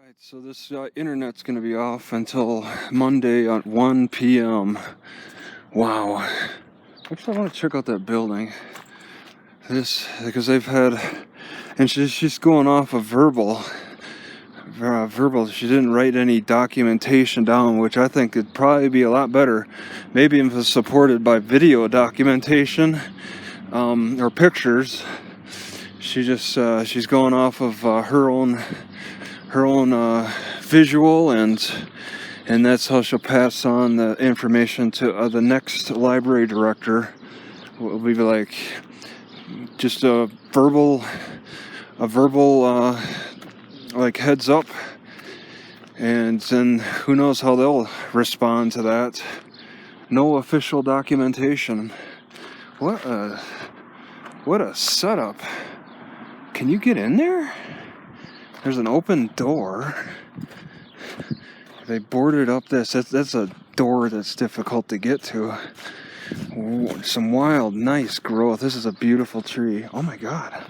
Right, so this internet's going to be off until Monday at 1 p.m. Wow. Actually, I want to check out that building. Because they've had, and she's going off of verbal. She didn't write any documentation down, which I think would probably be a lot better. Maybe if it was supported by video documentation or pictures. She's going off of her own visual, and that's how she'll pass on the information to the next library director. Will be like just a verbal like heads up, and then who knows how they'll respond to that. No official documentation. What a setup. Can you get in there? There's an open door. They boarded up that's a door that's difficult to get to. Some wild, nice growth. This is a beautiful tree. Oh my God.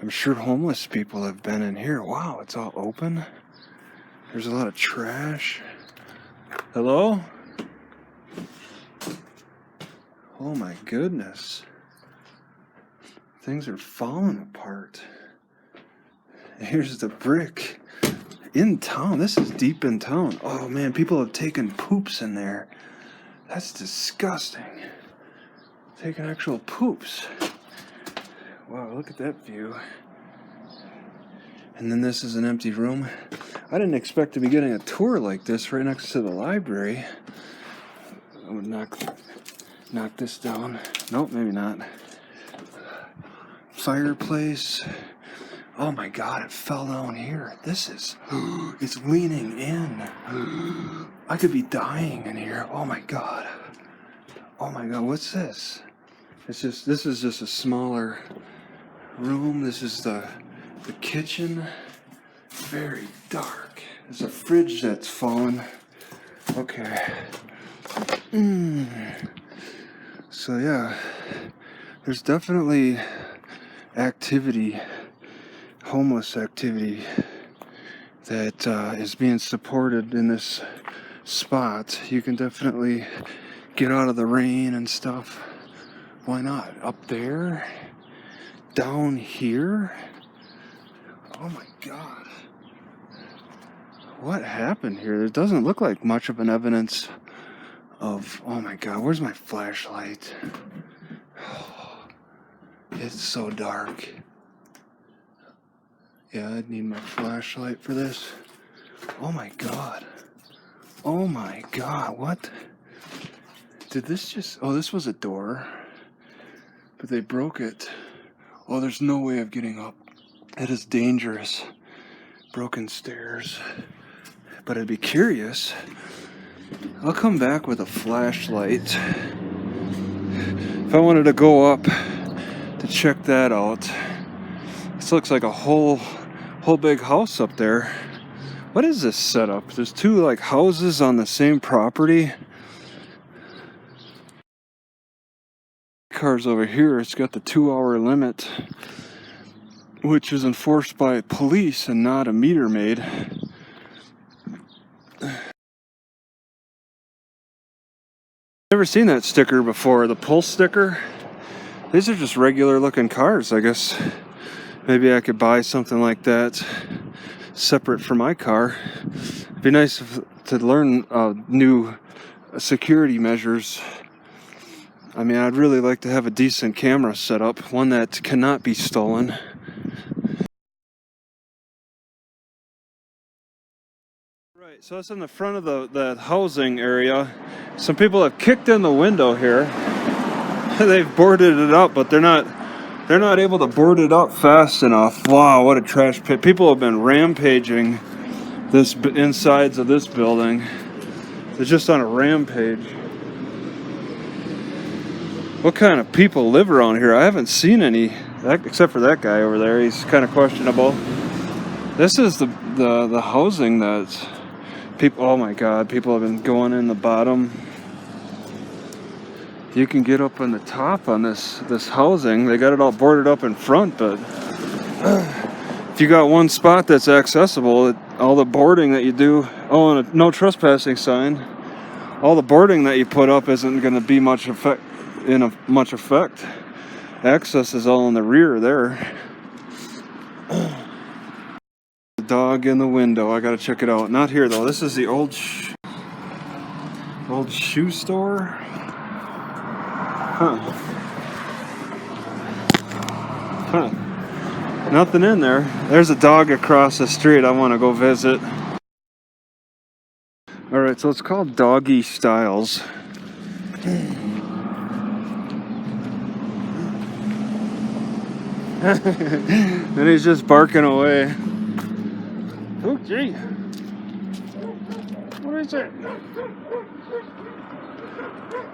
I'm sure homeless people have been in here. Wow, it's all open. There's a lot of trash. Hello? Oh my goodness. Things are falling apart. Here's the brick. In town. This is deep in town. Oh man, people have taken poops in there. That's disgusting. Taking actual poops. Wow, look at that view. And then this is an empty room. I didn't expect to be getting a tour like this right next to the library. I would knock this down. Nope, maybe not. Fireplace. Oh my God, it fell down here. It's leaning in. I could be dying in here. Oh my God. Oh my God, what's this? This is just a smaller room. This is the kitchen. Very dark. There's a fridge that's fallen. Okay. So yeah, there's definitely homeless activity that is being supported in this spot. You can definitely get out of the rain and stuff. Why not? Up there? Down here? Oh my God. What happened here? It doesn't look like much of an evidence of... Oh my God, where's my flashlight? It's so dark. Yeah, I'd need my flashlight for this. Oh my God. Oh my God, what? Did this just... Oh, this was a door. But they broke it. Oh, there's no way of getting up. It is dangerous. Broken stairs. But I'd be curious. I'll come back with a flashlight. If I wanted to go up to check that out. This looks like a whole big house up there. What is this setup? There's two like houses on the same property. Cars over here. It's got the 2-hour limit, which is enforced by police and not a meter maid. Never seen that sticker before, the pulse sticker. These are just regular looking cars, I guess. Maybe I could buy something like that separate from my car. It'd be nice to learn new security measures. I mean, I'd really like to have a decent camera set up, one that cannot be stolen. Right, so that's in the front of the housing area. Some people have kicked in the window here. They've boarded it up, but they're not able to board it up fast enough. Wow, what a trash pit. People have been rampaging this insides of this building. They're just on a rampage. What kind of people live around here? I haven't seen any, except for that guy over there. He's kind of questionable. This is the housing that people, oh my God, people have been going in the bottom. You can get up on the top on this housing. They got it all boarded up in front, but if you got one spot that's accessible, all the boarding that you do, oh, and a no trespassing sign, all the boarding that you put up isn't going to be much effect. Access is all in the rear there. The dog in the window. I gotta check it out. Not here though. This is the old shoe store. Huh. Nothing in there. There's a dog across the street I want to go visit. Alright, so it's called Doggie Styles. And he's just barking away. Oh, gee. What is it?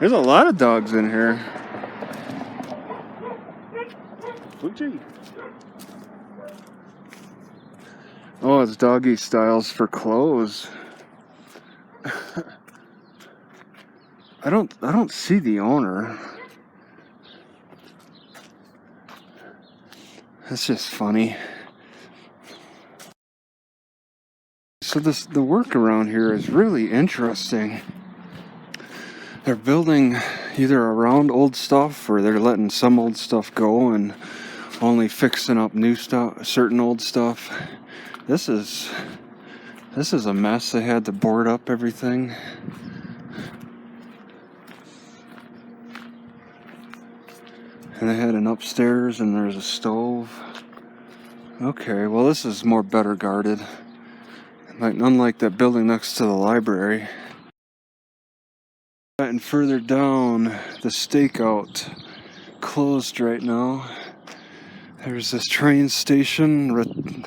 There's a lot of dogs in here. Oh, gee. Oh, it's Doggie Styles for clothes. I don't see the owner. That's just funny. So the work around here is really interesting. They're building either around old stuff, or they're letting some old stuff go and only fixing up new stuff, certain old stuff. This is a mess. They had to board up everything. And they had an upstairs, and there's a stove. Okay, well this is more better guarded. Like, unlike that building next to the library. And further down, the stakeout closed right now. There's this train station.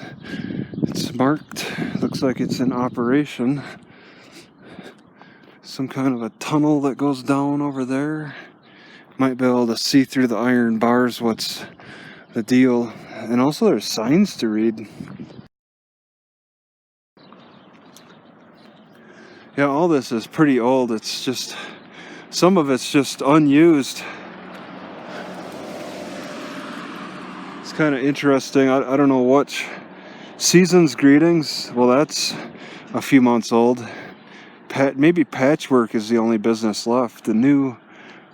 It's marked. Looks like it's in operation. Some kind of a tunnel that goes down over there. Might be able to see through the iron bars what's the deal. And also there's signs to read. Yeah, all this is pretty old. It's just, some of it's just unused. It's kind of interesting. I don't know what. Season's Greetings. Well, that's a few months old. Maybe Patchwork is the only business left. The new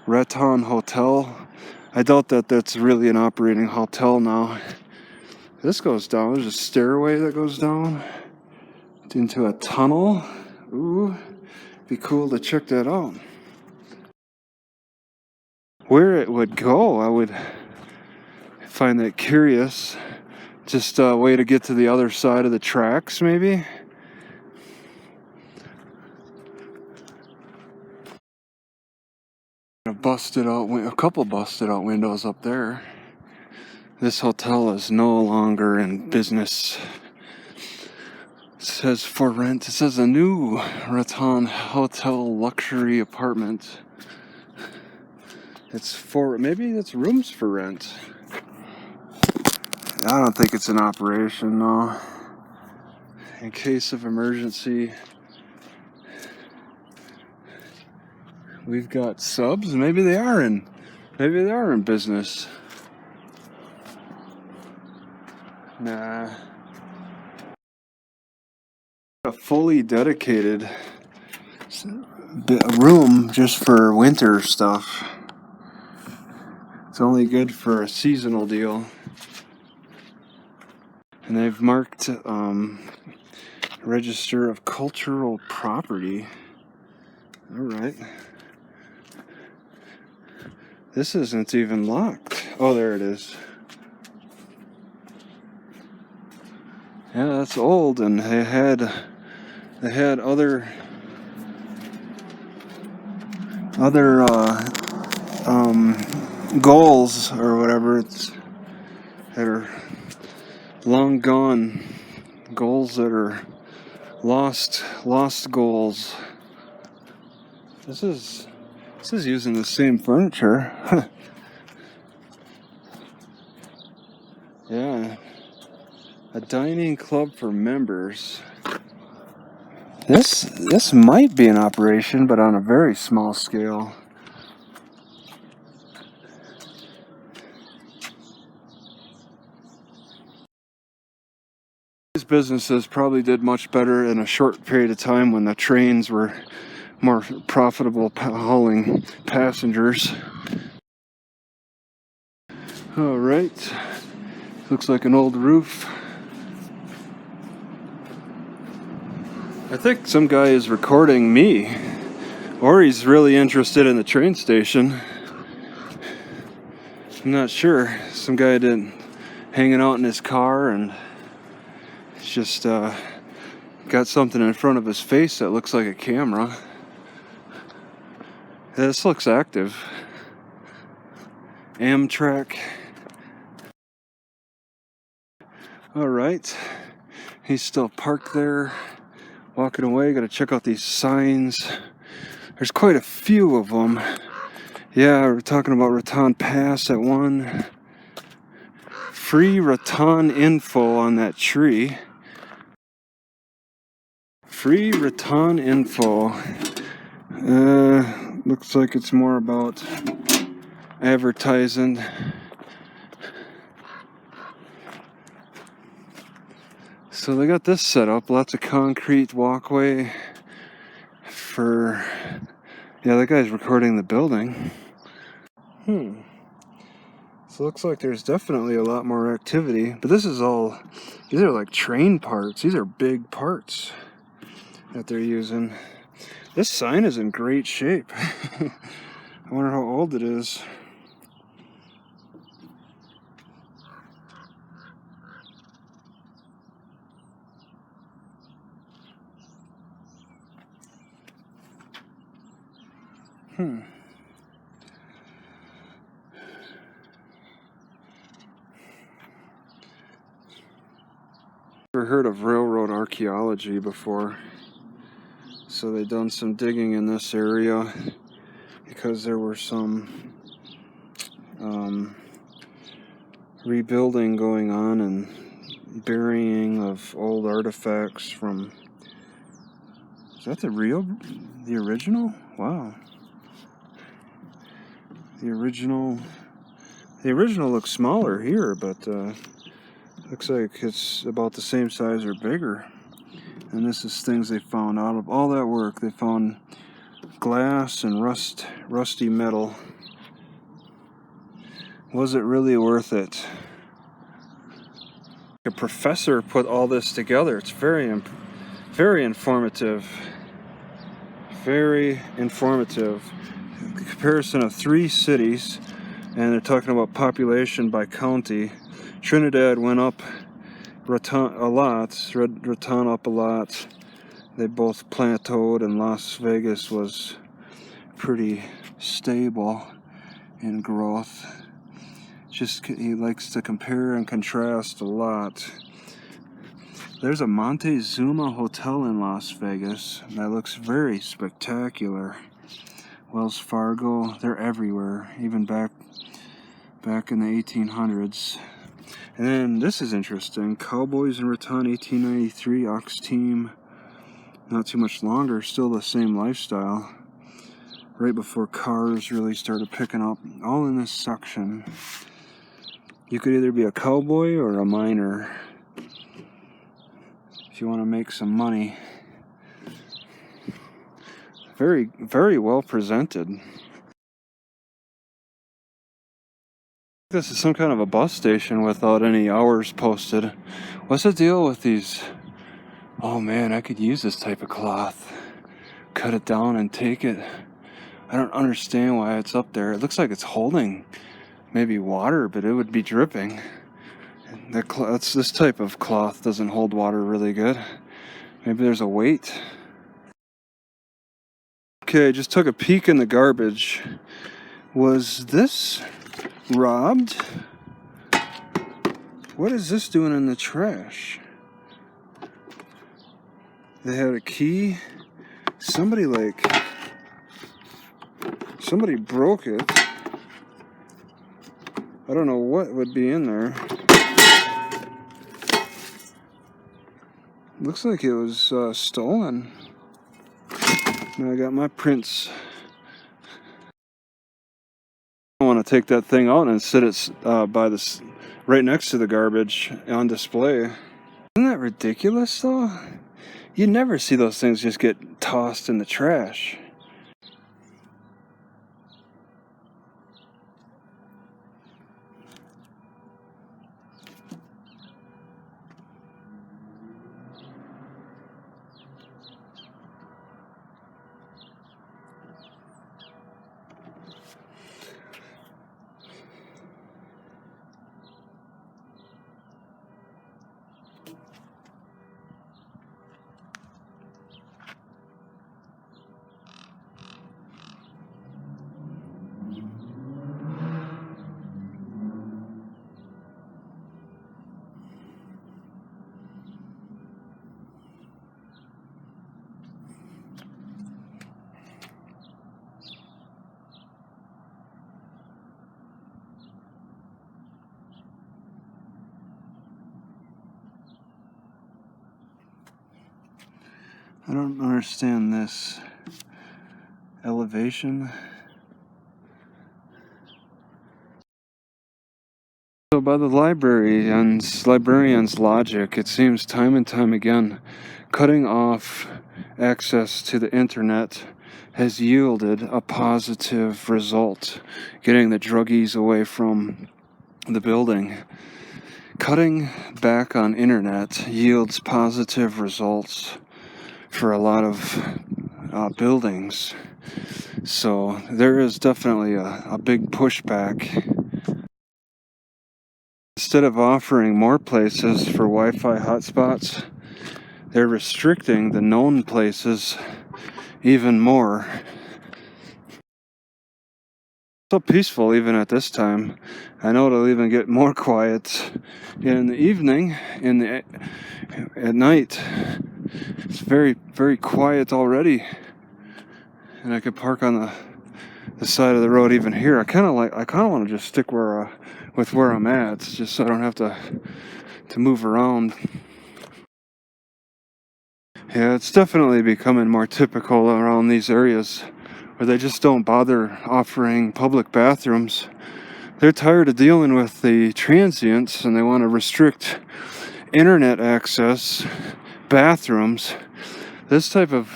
Raton Hotel. I doubt that that's really an operating hotel now. This goes down. There's a stairway that goes down into a tunnel. Ooh, be cool to check that out. Where it would go, I would find that curious. Just a way to get to the other side of the tracks, maybe. A couple busted out windows up there. This hotel is no longer in business. It says for rent. It says a new Raton Hotel luxury apartment. Maybe it's rooms for rent. I don't think it's in operation, no. In case of emergency, we've got subs. Maybe they are in business. Nah. A fully dedicated room just for winter stuff. It's only good for a seasonal deal. And they've marked Register of Cultural Property. Alright. This isn't even locked. Oh, there it is. Yeah, that's old, and they had other goals or whatever that are long gone, goals that are lost goals. This is using the same furniture. Yeah. A dining club for members. This might be in operation, but on a very small scale. These businesses probably did much better in a short period of time when the trains were more profitable hauling passengers. All right, looks like an old roof. I think some guy is recording me, or he's really interested in the train station. I'm not sure. Some guy hanging out in his car and just got something in front of his face that looks like a camera. This looks active. Amtrak. All right, he's still parked there, walking away. Gotta check out these signs. There's quite a few of them. Yeah, we're talking about Raton Pass at one. Free Raton info on that tree. Free Raton info. Looks like it's more about advertising. So they got this set up, lots of concrete walkway for, yeah, that guy's recording the building. So it looks like there's definitely a lot more activity, but these are like train parts. These are big parts that they're using. This sign is in great shape. I wonder how old it is. Never heard of railroad archaeology before, so they've done some digging in this area because there were some rebuilding going on and burying of old artifacts from. Is that the original? Wow. The original looks smaller here, but looks like it's about the same size or bigger. And this is things they found out of all that work. They found glass and rusty metal. Was it really worth it? A professor put all this together. It's very informative. Very informative. The comparison of 3 cities, and they're talking about population by county. Trinidad went up Raton a lot. Raton up a lot. They both plateaued, and Las Vegas was pretty stable in growth. Just, he likes to compare and contrast a lot. There's a Montezuma Hotel in Las Vegas that looks very spectacular. Wells Fargo, they're everywhere, even back in the 1800s. And then this is interesting. Cowboys in Raton, 1893, Ox Team. Not too much longer, still the same lifestyle. Right before cars really started picking up, all in this section. You could either be a cowboy or a miner if you want to make some money. Very, very well presented. This is some kind of a bus station without any hours posted. What's the deal with these? Oh man, I could use this type of cloth. Cut it down and take it. I don't understand why it's up there. It looks like it's holding maybe water, but it would be dripping. This type of cloth doesn't hold water really good. Maybe there's a weight. Okay, just took a peek in the garbage. Was this robbed? What is this doing in the trash? They had a key. Somebody broke it. I don't know what would be in there. Looks like it was stolen. Now I got my prints. I want to take that thing out and sit it right next to the garbage on display. Isn't that ridiculous, though? You never see those things just get tossed in the trash. I don't understand this elevation. So by the librarian's logic, it seems time and time again, cutting off access to the internet has yielded a positive result, getting the druggies away from the building. Cutting back on internet yields positive results for a lot of buildings. So there is definitely a big pushback. Instead of offering more places for Wi-Fi hotspots, they're restricting the known places even more. So peaceful even at this time. I know it'll even get more quiet in the evening, at night. It's very, very quiet already. And I could park on the side of the road even here. I kind of want to just stick with where I'm at, just so I don't have to move around. Yeah, it's definitely becoming more typical around these areas where they just don't bother offering public bathrooms. They're tired of dealing with the transients and they want to restrict internet access, bathrooms. This type of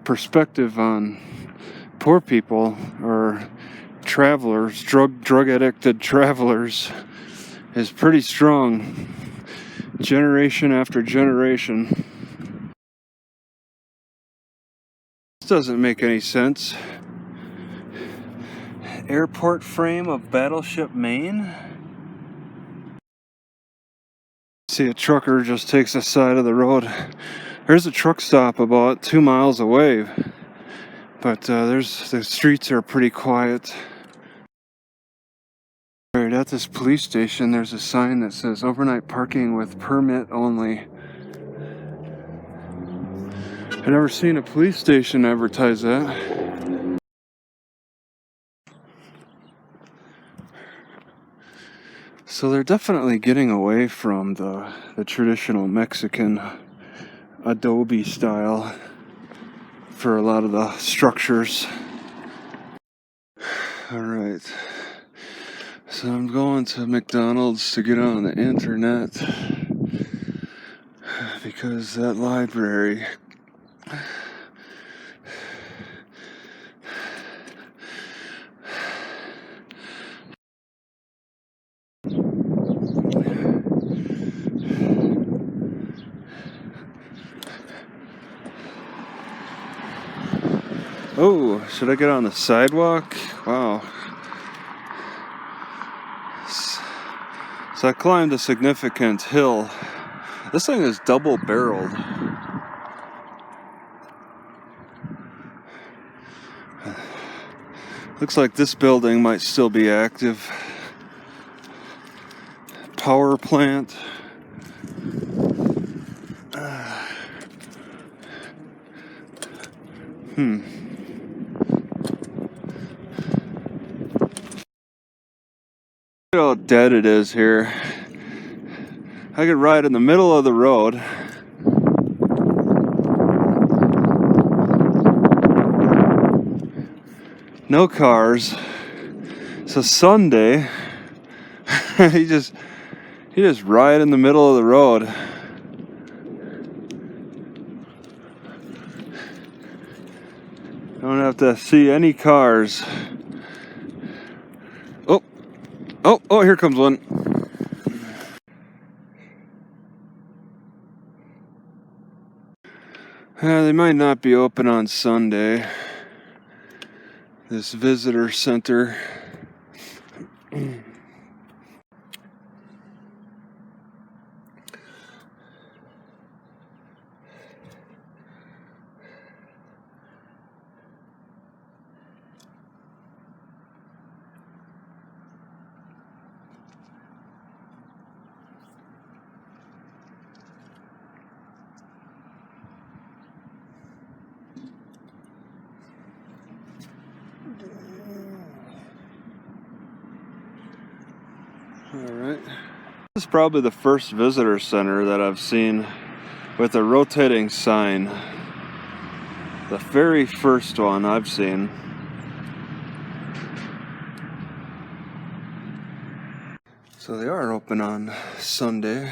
perspective on poor people or travelers, drug addicted travelers, is pretty strong, generation after generation. This doesn't make any sense. Airport frame of Battleship Maine. See, a trucker just takes the side of the road. There's a truck stop about 2 miles away, but the streets are pretty quiet. Right at this police station, there's a sign that says overnight parking with permit only. I've never seen a police station advertise that. So they're definitely getting away from the traditional Mexican adobe style for a lot of the structures. Alright, so I'm going to McDonald's to get on the internet because that library Oh, should I get on the sidewalk? Wow. So I climbed a significant hill. This thing is double barreled. Looks like this building might still be active. Power plant. Look at how dead it is here. I could ride in the middle of the road. No cars. It's a Sunday. He just right in the middle of the road. Don't have to see any cars. Oh, here comes one. They might not be open on Sunday. This visitor center. Alright. This is probably the first visitor center that I've seen with a rotating sign. The very first one I've seen. So they are open on Sunday.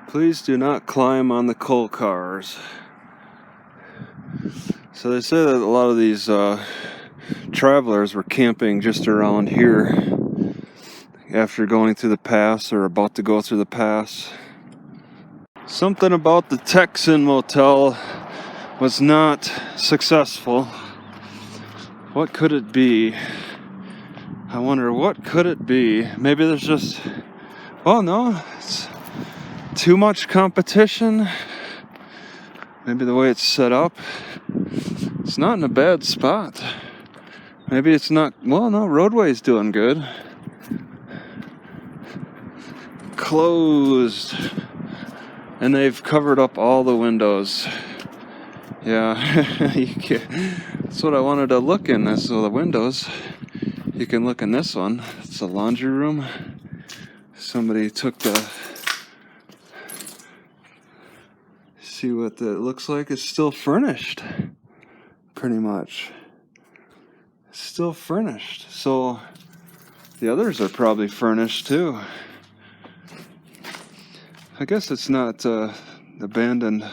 Please do not climb on the coal cars. So they say that a lot of these travelers were camping just around here after going through the pass or about to go through the pass. Something about the Texan Motel was not successful. What could it be? I wonder, what could it be? Maybe there's just, oh no, it's too much competition. Maybe the way it's set up, it's not in a bad spot. Maybe it's not, well no, roadway's doing good. Closed. And they've covered up all the windows. Yeah, that's what I wanted to look in, that's all the windows. You can look in this one, it's a laundry room. Somebody took the, see what it looks like. It's still furnished, pretty much. It's still furnished, so the others are probably furnished too. I guess it's not abandoned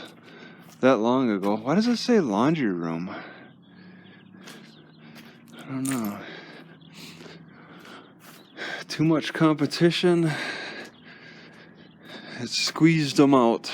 that long ago. Why does it say laundry room? I don't know. Too much competition. It squeezed them out.